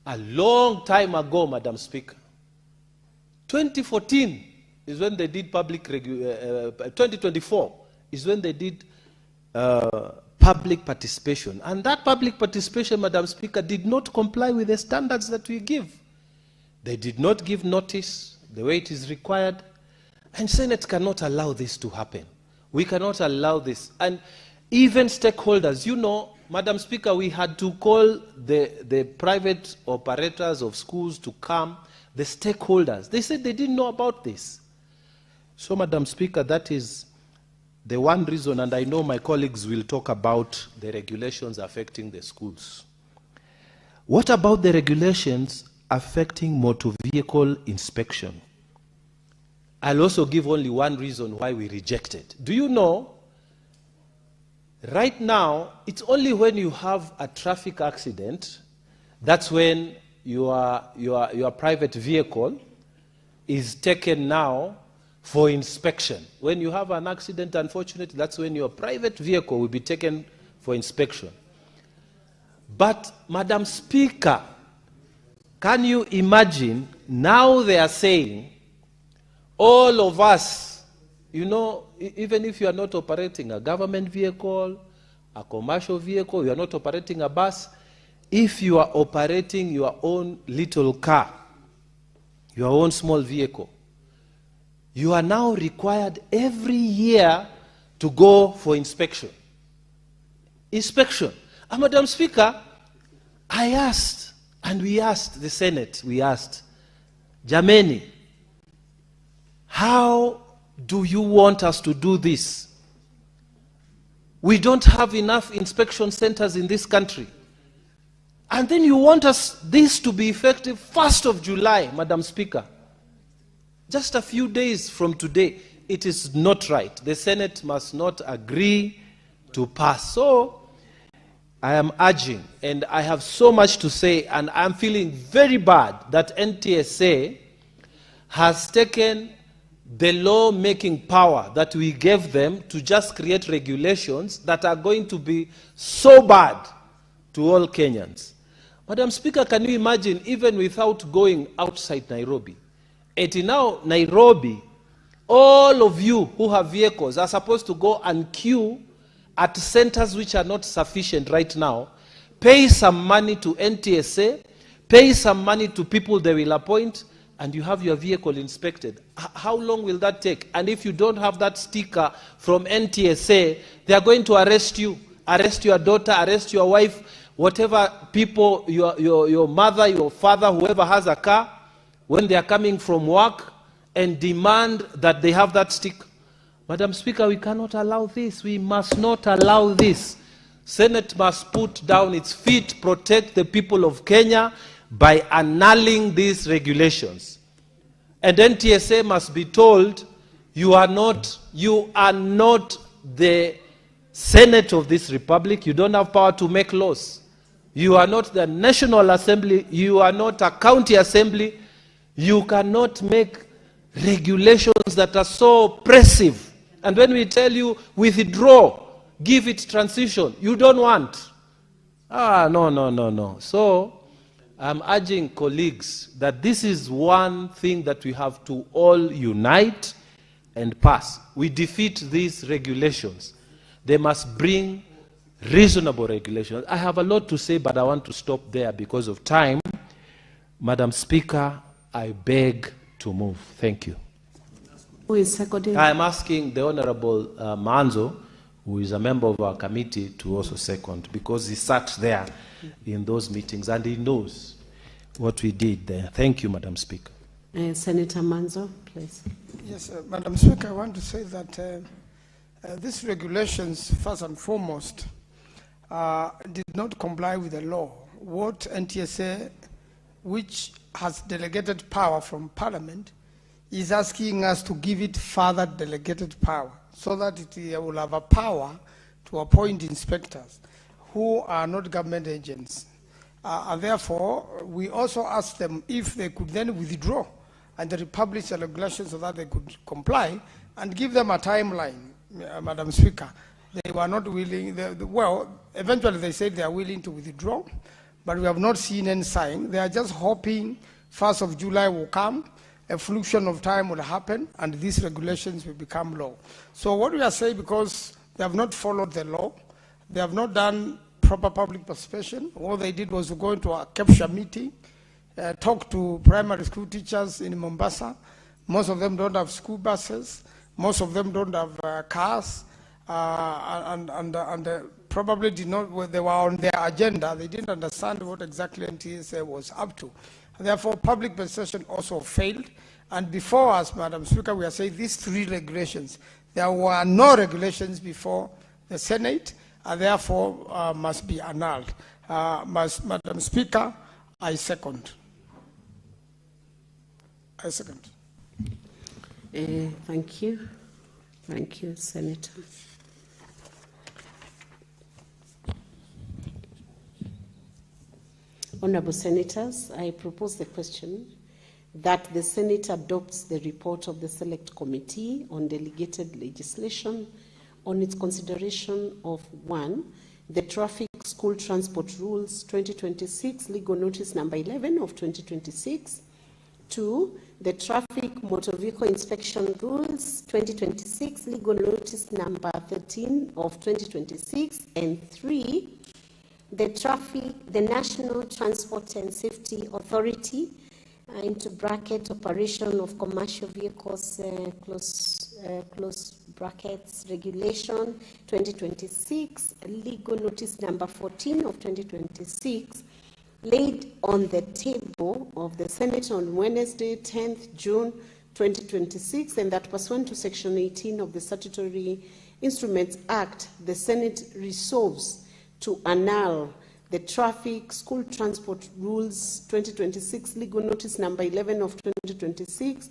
A long time ago, Madam Speaker. 2014 is when they did 2024 is when they did public participation. And that public participation, Madam Speaker, did not comply with the standards that we give. They did not give notice the way it is required. And Senate cannot allow this to happen. We cannot allow this. And even stakeholders, you know, Madam Speaker, we had to call the private operators of schools to come, the stakeholders. They said they didn't know about this. So, Madam Speaker, that is the one reason, and I know my colleagues will talk about the regulations affecting the schools. What about the regulations affecting motor vehicle inspection? I'll also give only one reason why we reject it. Do you know, right now, it's only when you have a traffic accident, that's when your private vehicle is taken now for inspection. When you have an accident, unfortunately, that's when your private vehicle will be taken for inspection. But, Madam Speaker, can you imagine, now they are saying, all of us, you know, even if you are not operating a government vehicle, a commercial vehicle, you are not operating a bus, if you are operating your own little car, your own small vehicle, you are now required every year to go for inspection. Inspection. And Madam Speaker, I asked, and we asked the Senate, we asked, Jameni, how do you want us to do this? We don't have enough inspection centers in this country. And then you want us this to be effective 1st of July, Madam Speaker. Just a few days from today. It is not right. The Senate must not agree to pass. So, I am urging, and I have so much to say, and I'm feeling very bad that NTSA has taken the law-making power that we gave them to just create regulations that are going to be so bad to all Kenyans. Madam Speaker, can you imagine, even without going outside Nairobi, now Nairobi, all of you who have vehicles are supposed to go and queue at centers which are not sufficient right now, pay some money to NTSA, pay some money to people they will appoint, and you have your vehicle inspected. How long will that take? And if you don't have that sticker from NTSA, they are going to arrest you, arrest your daughter, arrest your wife, whatever people, your mother, your father, whoever has a car, when they are coming from work, and demand that they have that sticker. Madam Speaker, we cannot allow this. We must not allow this. Senate must put down its feet, protect the people of Kenya by annulling these regulations. And NTSA must be told, you are not the Senate of this republic. You don't have power to make laws. You are not the National Assembly. You are not a county assembly. You cannot make regulations that are so oppressive. And when we tell you, withdraw, give it transition, you don't want. No. So, I'm urging colleagues that this is one thing that we have to all unite and pass. We defeat these regulations. They must bring reasonable regulations. I have a lot to say, but I want to stop there because of time. Madam Speaker, I beg to move. Thank you. Who is seconding? I am asking the Honorable Manzo, who is a member of our committee, to also second, because he sat there in those meetings and he knows what we did there. Thank you, Madam Speaker. Senator Manzo, please. Yes, Madam Speaker, I want to say that these regulations, first and foremost, did not comply with the law. What NTSA, which has delegated power from Parliament, is asking us to give it further delegated power so that it will have a power to appoint inspectors who are not government agents. And therefore, we also asked them if they could then withdraw and republish the regulations so that they could comply and give them a timeline, Madam Speaker. They were not willing, well, eventually they said they are willing to withdraw, but we have not seen any sign. They are just hoping 1st of July will come, a fluctuation of time will happen, and these regulations will become law. So what we are saying, because they have not followed the law, they have not done proper public participation. All they did was to go into a capture meeting, talk to primary school teachers in Mombasa. Most of them don't have school buses. Most of them don't have cars, and probably did not. They were on their agenda. They didn't understand what exactly NTSA was up to. Therefore, public participation also failed. And before us, Madam Speaker, we are saying these 3 regulations. There were no regulations before the Senate, and therefore must be annulled. Madam Speaker, I second. I second. Thank you. Thank you, Senator. Honorable Senators, I propose the question that the Senate adopts the report of the Select Committee on delegated legislation on its consideration of 1, the Traffic School Transport Rules 2026, Legal Notice Number 11 of 2026, 2, the Traffic Motor Vehicle Inspection Rules 2026, Legal Notice Number 13 of 2026, and 3, the National Transport and Safety Authority, into bracket, operation of commercial vehicles, close brackets, regulation 2026, legal notice number 14 of 2026, laid on the table of the Senate on Wednesday, 10th June 2026, and that pursuant to Section 18 of the Statutory Instruments Act, the Senate resolves to annul the Traffic School Transport Rules 2026, Legal Notice Number 11 of 2026,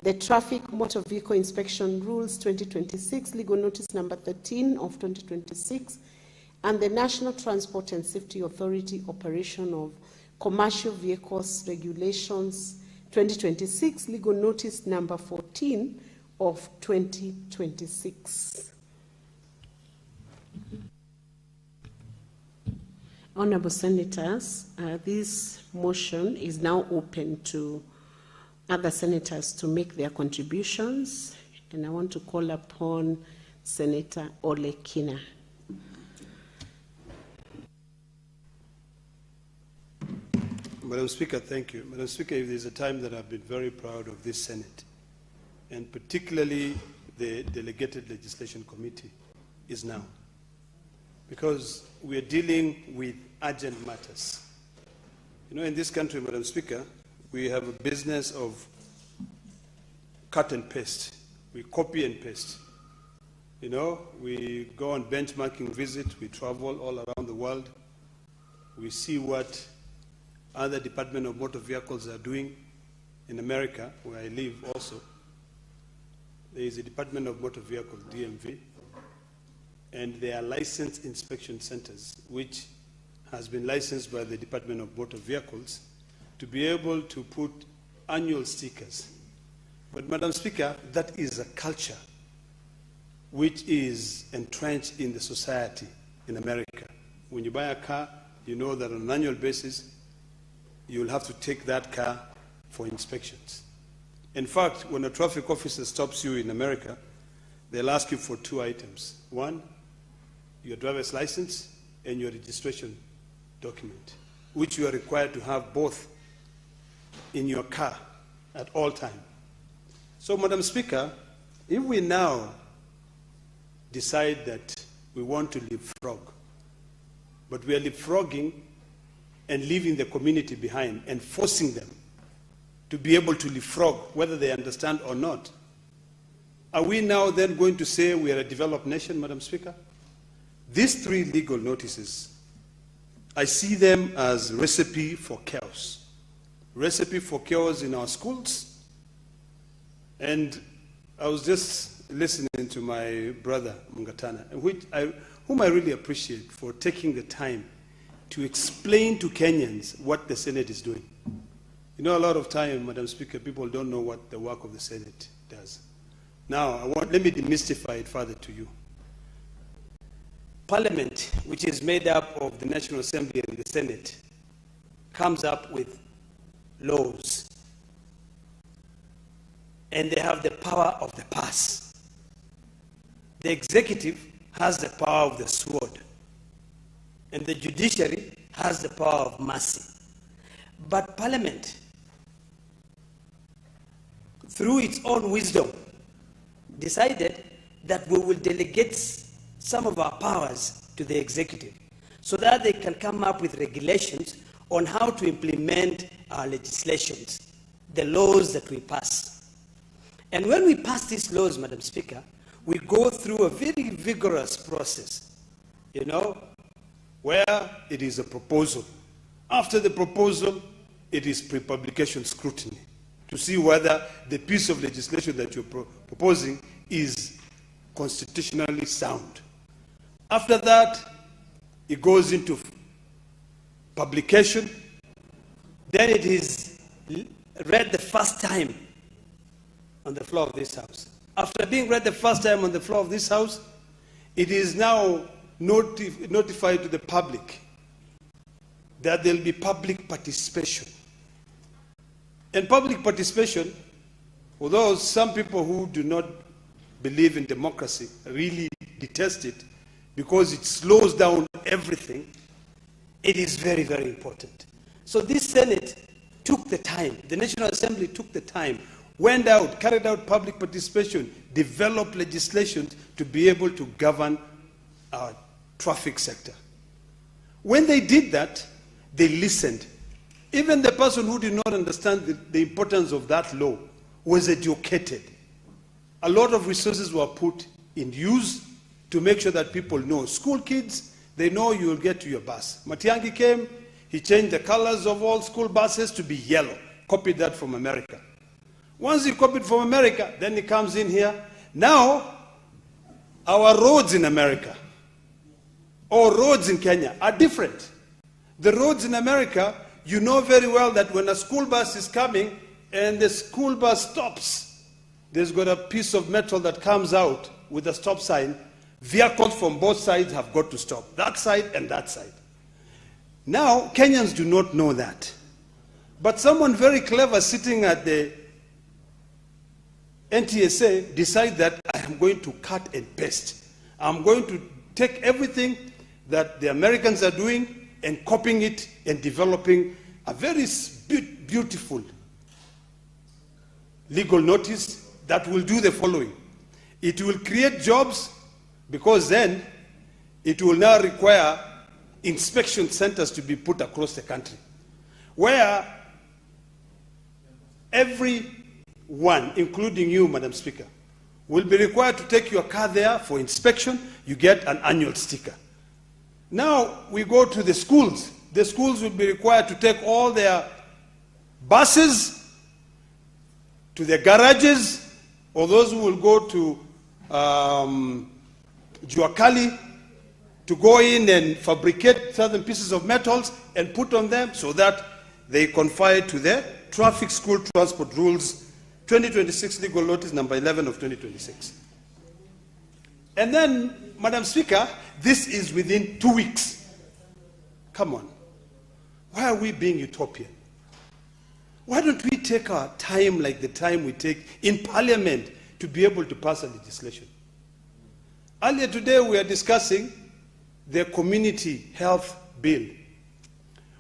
the Traffic Motor Vehicle Inspection Rules 2026, Legal Notice Number 13 of 2026, and the National Transport and Safety Authority Operation of Commercial Vehicles Regulations 2026, Legal Notice Number 14 of 2026. Honorable Senators, this motion is now open to other senators to make their contributions, and I want to call upon Senator Ole Kina. Madam Speaker, thank you. Madam Speaker, if there's a time that I've been very proud of this Senate, and particularly the Delegated Legislation Committee, is now. Because we are dealing with urgent matters. You know, in this country, Madam Speaker, we have a business of cut and paste. We copy and paste. You know, we go on benchmarking visit, we travel all around the world. We see what other Department of Motor Vehicles are doing in America, where I live also. There is a Department of Motor Vehicles, DMV, and there are licensed inspection centers, which has been licensed by the Department of Motor Vehicles to be able to put annual stickers. But, Madam Speaker, that is a culture which is entrenched in the society in America. When you buy a car, you know that on an annual basis, you'll have to take that car for inspections. In fact, when a traffic officer stops you in America, they'll ask you for 2 items. 1, your driver's license and your registration document, which you are required to have both in your car at all times. So, Madam Speaker, if we now decide that we want to leapfrog, but we are leapfrogging and leaving the community behind and forcing them to be able to leapfrog, whether they understand or not, are we now then going to say we are a developed nation, Madam Speaker? These 3 legal notices, I see them as recipe for chaos. Recipe for chaos in our schools. And I was just listening to my brother, Mungatana, whom I really appreciate for taking the time to explain to Kenyans what the Senate is doing. You know, a lot of time, Madam Speaker, people don't know what the work of the Senate does. Now, let me demystify it further to you. Parliament, which is made up of the National Assembly and the Senate, comes up with laws. And they have the power of the purse. The executive has the power of the sword. And the judiciary has the power of mercy. But Parliament, through its own wisdom, decided that we will delegate some of our powers to the executive so that they can come up with regulations on how to implement our legislations, the laws that we pass. And when we pass these laws, Madam Speaker, we go through a very vigorous process, where it is a proposal. After the proposal, it is pre-publication scrutiny to see whether the piece of legislation that you're proposing is constitutionally sound. After that, it goes into publication. Then it is read the first time on the floor of this House. After being read the first time on the floor of this House, it is now notified to the public that there will be public participation. And public participation, although some people who do not believe in democracy really detest it because it slows down everything, it is very, very important. So this Senate took the time, the National Assembly took the time, went out, carried out public participation, developed legislation to be able to govern our traffic sector. When they did that, they listened. Even the person who did not understand the importance of that law was educated. A lot of resources were put in use to make sure that people know. School kids, they know you will get to your bus. Matiang'i came, he changed the colors of all school buses to be yellow, copied that from America. Once he copied from America, then he comes in here. Now, our roads in America or roads in Kenya are different. The roads in America, you know very well that when a school bus is coming and the school bus stops, there's got a piece of metal that comes out with a stop sign. Vehicles from both sides have got to stop, that side and that side. Now, Kenyans do not know that. But someone very clever sitting at the NTSA decide that I am going to cut and paste. I'm going to take everything that the Americans are doing and copying it and developing a very beautiful legal notice that will do the following. It will create jobs because then it will now require inspection centers to be put across the country where everyone, including you, Madam Speaker, will be required to take your car there for inspection. You get an annual sticker. Now we go to the schools. The schools will be required to take all their buses to their garages, or those who will go to Juakali to go in and fabricate certain pieces of metals and put on them so that they confine to the Traffic School Transport Rules 2026 Legal Notice number 11 of 2026. And then, Madam Speaker, this is within 2 weeks. Come on. Why are we being utopian? Why don't we take our time like the time we take in Parliament to be able to pass a legislation? Earlier today, we are discussing the Community Health Bill,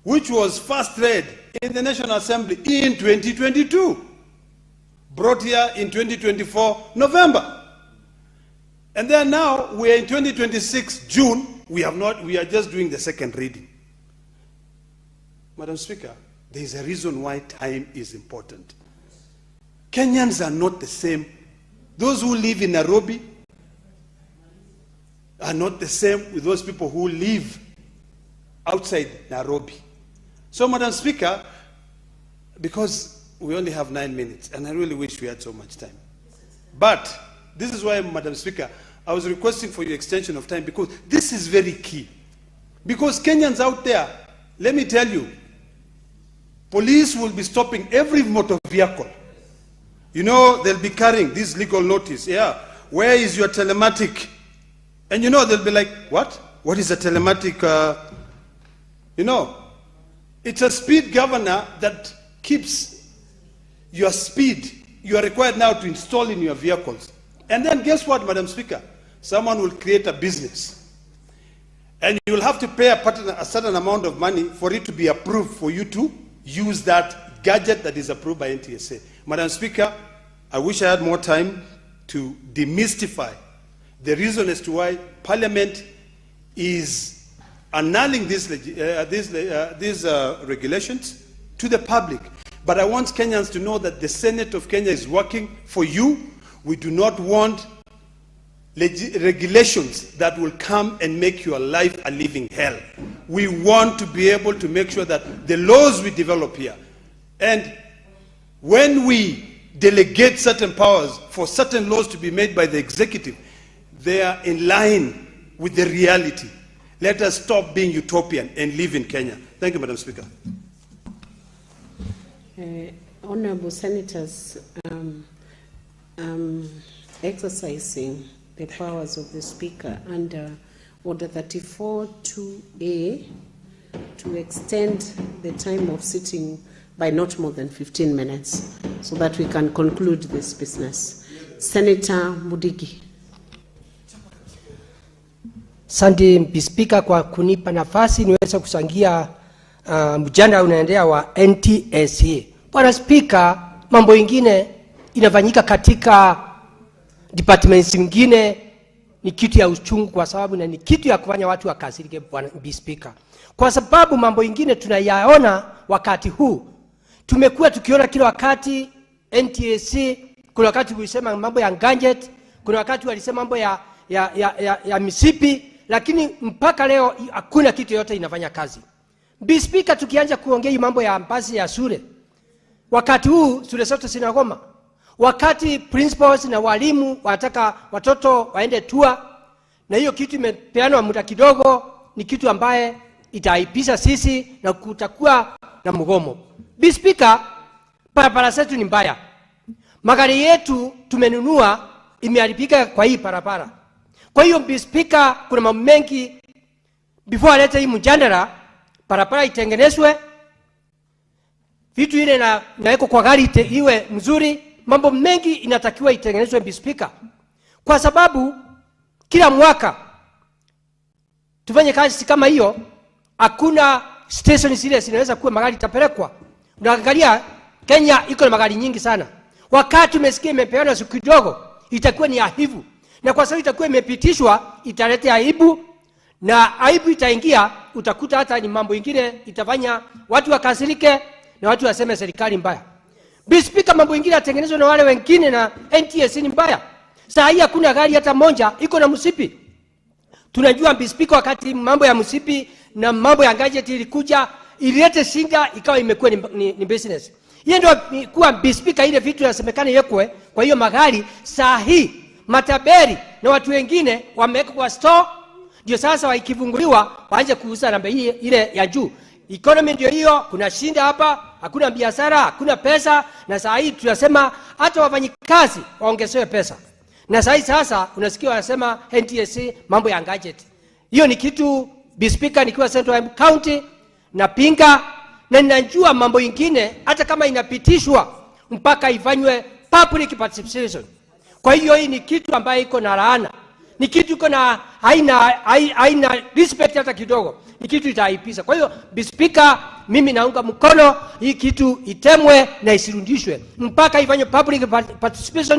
which was first read in the National Assembly in 2022, brought here in 2024, November. And then now we are in 2026, June, we are just doing the second reading. Madam Speaker, there is a reason why time is important. Kenyans are not the same. Those who live in Nairobi are not the same with those people who live outside Nairobi. So, Madam Speaker, because we only have 9 minutes, and I really wish we had so much time. But this is why, Madam Speaker, I was requesting for your extension of time, because this is very key. Because Kenyans out there, let me tell you, police will be stopping every motor vehicle. You know, they'll be carrying this legal notice. Yeah, where is your telematic? And you know, they'll be like, what? What is a telematic? You know, It's a speed governor that keeps your speed. You are required now to install in your vehicles. And then guess what, Madam Speaker? Someone will create a business. And you will have to pay a certain amount of money for it to be approved for you to use that gadget that is approved by NTSA. Madam Speaker, I wish I had more time to demystify the reason as to why Parliament is annulling these regulations to the public. But I want Kenyans to know that the Senate of Kenya is working for you. We do not want regulations that will come and make your life a living hell. We want to be able to make sure that the laws we develop here, and when we delegate certain powers for certain laws to be made by the executive, they are in line with the reality. Let us stop being utopian and live in Kenya. Thank you, Madam Speaker. Honorable Senators, exercising the powers of the Speaker under Order 34-2A to extend the time of sitting by not more than 15 minutes so that we can conclude this business. Senator Mudigi. Asante Mp. Speaker kwa kunipa nafasi niweza kuchangia mjadala unaendelea wa NTSA. Bwana Speaker, mambo ingine inafanyika katika departments zingine ni kitu ya uchungu kwa sababu na ni kitu ya kufanya watu wakasirike, Bwana Mp. Speaker. Kwa sababu mambo ingine tunayaona wakati huu. Tumekuwa tukiona kila wakati NTSA, kuna wakati tulisema mambo ya gadget, kuna wakati walisema mambo ya misipi, lakini mpaka leo hakuna kitu yote inafanya kazi. Mp. Speaker, tukianza kuongea mambo ya basi ya shule, wakati huu shule zote zinagoma. Wakati principals na walimu wanataka watoto waende tour, na hiyo kitu imepeanwa muda kidogo, ni kitu ambaye itaipisha sisi na kutakuwa na mgomo. Mp. Speaker, barabara zetu ni mbaya. Magari yetu tumenunua imeharibika kwa hii barabara. Kwa hiyo Mp. Speaker, kuna mambo mengi before alete hii mjadala, barabara itengenezwe, vitu ile naweko kwa gari iwe mzuri, mambo mengi inatakiwa itengenezwe Mp. Speaker. Kwa sababu kila mwaka tufanye kazi kama hiyo, hakuna station zile zinaweza kuwa magari itapelekwa. Unaangalia Kenya iko na magari nyingi sana. Wakati umesikia imepeana siku kidogo, itakuwa ni aibu. Na kwa sababu itakuwa imepitishwa, italeta aibu, na aibu itaingia, utakuta hata ni mambo ingine itafanya watu wakasirike na watu waseme serikali mbaya. Mp. Speaker, mambo ingine yatengenezwa na wale wengine na NTSA ni mbaya. Saa hii hakuna gari hata moja iko na msipi. Tunajua Mp. Speaker, wakati mambo ya msipi na mambo ya gadget ilikuja, ililete shida, ikawa imekuwa ni business. Hiyo ndio kuwa Mp. Speaker, ile vitu yasemekana yekwe kwa hiyo magari. Saa hii mataberi na watu wengine wameweka kwa store, ndio sasa wakifunguliwa waanze kuuza namba hii ile ya juu. Economy ndio hiyo, kuna shinda hapa, hakuna biashara, hakuna pesa, na saa hii tunasema hata wafanyikazi waongezewe pesa. Na saa hii sasa unasikia wanasema NTSA mambo ya gadget. Hiyo ni kitu Mp. Speaker, nikiwa Central County na pinga, na ninajua mambo ingine hata kama inapitishwa mpaka ifanywe public participation. Kwa hiyo hii ni kitu ambayo iko na laana. Ni kitu iko na haina respect hata kidogo. Ni kitu itaipisha. Kwa hiyo Mp. Speaker, mimi naunga mkono hii kitu itemwe na isirudishwe mpaka ifanywe public participation.